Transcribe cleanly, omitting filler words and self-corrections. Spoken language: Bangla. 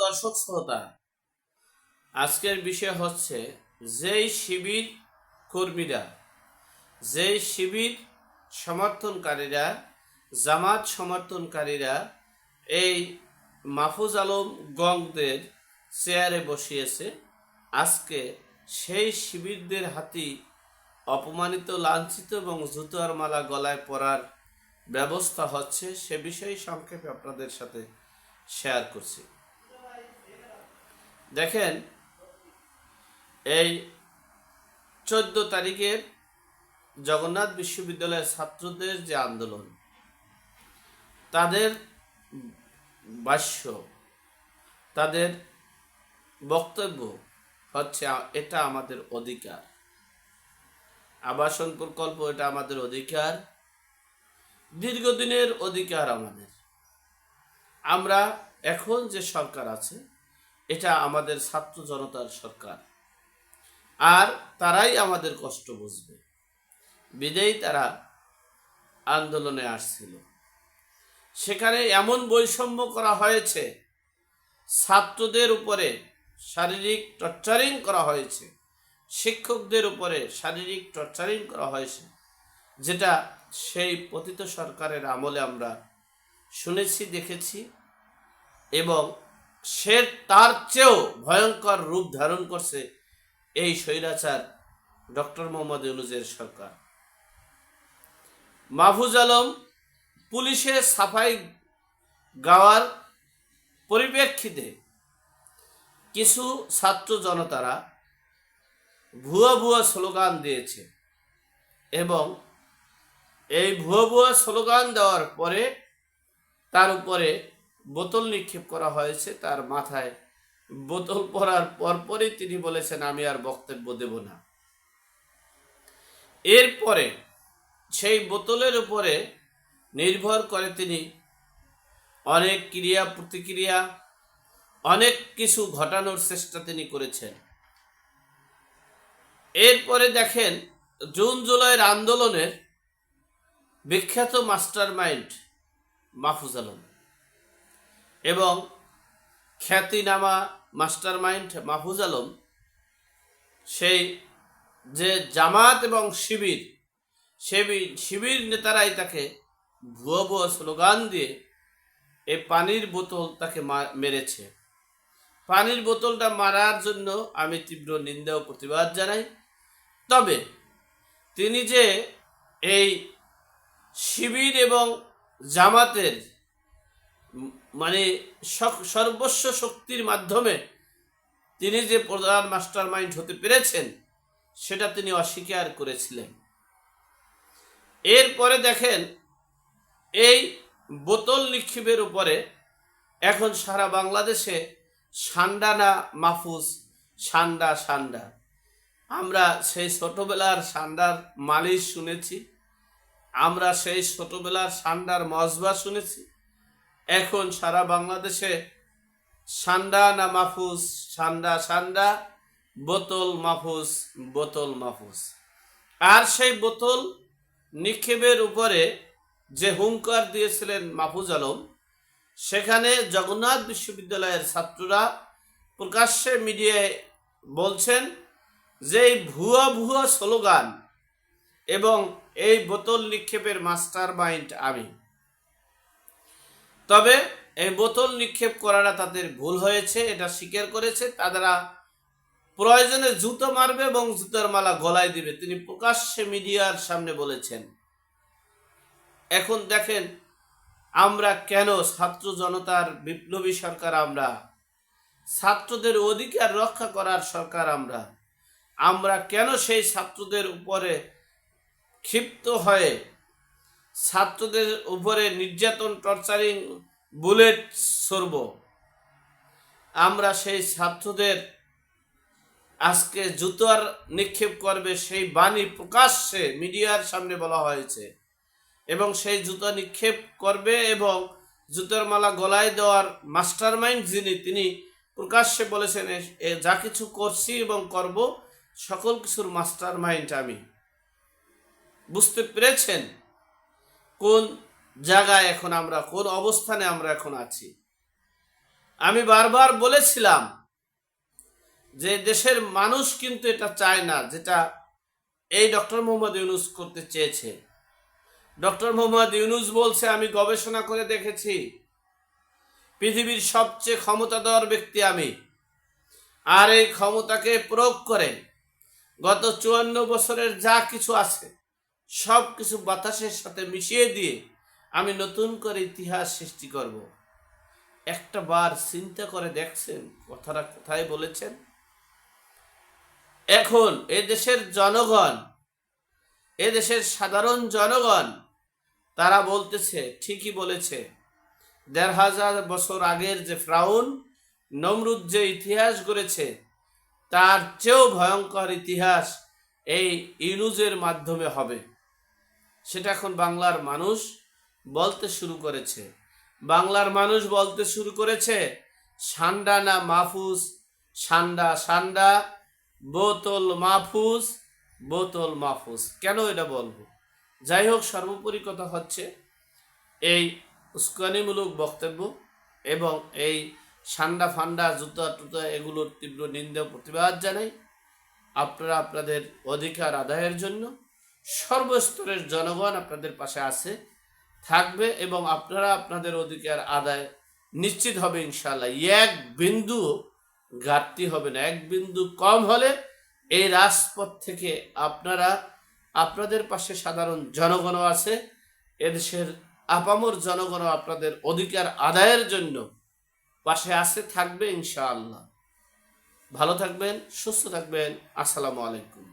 দর্শক শ্রোতা, আজকের বিষয় হচ্ছে যেই শিবির কর্মীরা, যেই শিবির সমর্থনকারীরা, জামাত সমর্থনকারীরা এই মাহফুজ আলম গংদের চেয়ারে বসিয়েছে, আজকে সেই শিবিরদের হাতি অপমানিত, লাঞ্ছিত এবং জুতার মালা গলায় পরার ব্যবস্থা হচ্ছে। সে বিষয়ে সংক্ষেপে আপনাদের সাথে শেয়ার করছি। দেখেন, এই 14 তারিখের জগন্নাথ বিশ্ববিদ্যালয়ের ছাত্রদের যে আন্দোলন, তাদের ভাষ্য, তাদের বক্তব্য হচ্ছে এটা আমাদের অধিকার, আবাসন প্রকল্প এটা আমাদের অধিকার, দীর্ঘদিনের অধিকার আমাদের। আমরা এখন যে সরকার আছে এটা আমাদের ছাত্র জনতার সরকার, আর তারাই আমাদের কষ্ট বুঝবে, বিদেই তারা আন্দোলনে আসছিল। সেখানে এমন বৈষম্য করা হয়েছে, ছাত্রদের উপরে শারীরিক টর্চারিং করা হয়েছে, শিক্ষকদের উপরে শারীরিক টর্চারিং করা হয়েছে, যেটা সেই পতিত সরকারের আমলে আমরা শুনেছি, দেখেছি, এবং সে তার চেয়েও ভয়ঙ্কর রূপ ধারণ করছে এই স্বৈরাচার ডক্টর মোহাম্মদ ইউনূসের সরকার। মাহফুজ আলম পুলিশের সাফাই গাওয়ার পরিপ্রেক্ষিতে কিছু ছাত্র জনতারা ভুয়া ভুয়া স্লোগান দিয়েছে, এবং এই ভুয়া ভুয়া স্লোগান দেওয়ার পরে তার উপরে বোতল নিক্ষেপ করা হয়েছে। তার মাথায় বোতল পড়ার পরপরই তিনি বলেছেন, আমি আর বক্তব্য দেব না। এরপরে সেই বোতলের উপরে নির্ভর করে তিনি অনেক ক্রিয়া প্রতিক্রিয়া, অনেক কিছু ঘটানোর চেষ্টা তিনি করেছেন। এরপরে দেখেন, জুন জুলাইয়ের আন্দোলনের বিখ্যাত মাস্টার মাইন্ড মাহফুজ আলম এবং খ্যাতিনামা মাস্টার মাইন্ড মাহফুজ আলম, সেই যে জামাত এবং শিবির নেতারাই তাকে ভুয়া ভুয়া স্লোগান দিয়ে এই পানির বোতল তাকে মেরেছে। পানির বোতলটা মারার জন্য আমি তীব্র নিন্দা ও প্রতিবাদ জানাই। তবে তিনি যে এই শিবির এবং জামাতের সর্বস্ব শক্তির মাধ্যমে তিনি যে প্রধান মাস্টার মাইন্ড হতে পেরেছেন, সেটা তিনি অস্বীকার করেছিলেন। এরপরে দেখেন, এই বোতল নিক্ষেপের উপরে এখন সারা বাংলাদেশে সান্ডা না মাহফুজ, সান্ডা সান্ডা। আমরা সেই ছোটবেলার সান্ডার মালিশ শুনেছি, আমরা সেই ছোটবেলার সান্ডার মজবা শুনেছি। এখন সারা বাংলাদেশে সান্ডা না মাহফুজ, সান্ডা সান্ডা, বোতল মাহফুজ, বোতল মাহফুজ। আর সেই বোতল নিক্ষেপের উপরে যে হুঙ্কার দিয়েছিলেন মাহফুজ আলম, সেখানে জগন্নাথ বিশ্ববিদ্যালয়ের ছাত্ররা প্রকাশ্যে মিডিয়ায় বলছেন যে এই ভুয়া ভুয়া স্লোগান এবং এই বোতল নিক্ষেপের মাস্টার মাইন্ড আমি। তবে এই বোতল নিক্ষেপ করাটা তাদের ভুল হয়েছে, এটা স্বীকার করেছে। তারা প্রয়োজনে জুতো মারবে এবং জুতার মালা গলায় দিবে, তিনি প্রকাশ্যে মিডিয়ার সামনে বলেছেন। এখন দেখেন, আমরা কেন ছাত্র জনতার বিপ্লবী সরকার, আমরা ছাত্রদের অধিকার রক্ষা করার সরকার, আমরা কেন সেই ছাত্রদের উপরে ক্ষিপ্ত হয়ে ছাত্রদের উপরে নির্যাতন, টর্চারিং, বুলেট ছড়ব? আমরা সেই ছাত্রদের আজকে জুতার নিক্ষেপ করবে সেই বাণী প্রকাশ্যে মিডিয়ার সামনে বলা হয়েছে, এবং সেই জুতা নিক্ষেপ করবে এবং জুতার মালা গলায় দেওয়ার মাস্টার মাইন্ড যিনি, তিনি প্রকাশ্যে বলেছেন যা কিছু করছি এবং করব সকল কিছুর মাস্টার মাইন্ড আমি। বুঝতে পেরেছেন কোন জায়গায় এখন আমরা, কোন অবস্থানে আমরা এখন আছি? আমি বারবার বলেছিলাম যে দেশের মানুষ কিন্তু এটা চায় না, যেটা এই ডক্টর মোহাম্মদ ইউনূস করতে চেয়েছে। ডক্টর মোহাম্মদ ইউনূস বলছে, আমি গবেষণা করে দেখেছি পৃথিবীর সবচেয়ে ক্ষমতাধর ব্যক্তি আমি, আর এই ক্ষমতাকে প্রয়োগ করে গত 54 বছরের যা কিছু আছে সব কিছু বাতাসের সাথে মিশিয়ে দিয়ে আমি নতুন করে ইতিহাস সৃষ্টি করব। একটা বার চিন্তা করে দেখছেন কথাটা কোথায় বলেছেন? এখন এদেশের জনগণ, এদেশের সাধারণ জনগণ তারা বলতেছে ঠিকই বলেছে। ১,৫০০ বছর আগের যে ফ্রাউন নমরুদ যে ইতিহাস গড়েছে তার চেয়েও ভয়ঙ্কর ইতিহাস এই ইউনূসের মাধ্যমে হবে, সেটা এখন বাংলার মানুষ বলতে শুরু করেছে। বাংলার মানুষ বলতে শুরু করেছে সান্ডা না মাহফুজ, সান্ডা সান্ডা, বোতল মাহফুজ, বোতল মাহফুজ। কেন এটা বলবো? যাই হোক, সর্বোপরি কথা হচ্ছে এই উস্কানিমূলক বক্তব্য এবং এই সান্ডা ফান্ডা জুতা টুতা এগুলোর তীব্র নিন্দা প্রতিবাদ জানাই। আপনারা আপনাদের অধিকার আদায়ের জন্য সর্বস্তরের জনগণ আপনাদের পাশে আছে, থাকবে এবং আপনারা আপনাদের অধিকার আদায় নিশ্চিত হবে ইনশাআল্লাহ। এক বিন্দু ঘাটতি হবে না, এক বিন্দু কম হলে এই রাজপথ থেকে আপনারা আপনাদের পাশে সাধারণ জনগণও আছে, এদেশের আপামর জনগণও আপনাদের অধিকার আদায়ের জন্য পাশে আছে, থাকবে ইনশাআল্লাহ। ভালো থাকবেন, সুস্থ থাকবেন। আসসালামু আলাইকুম।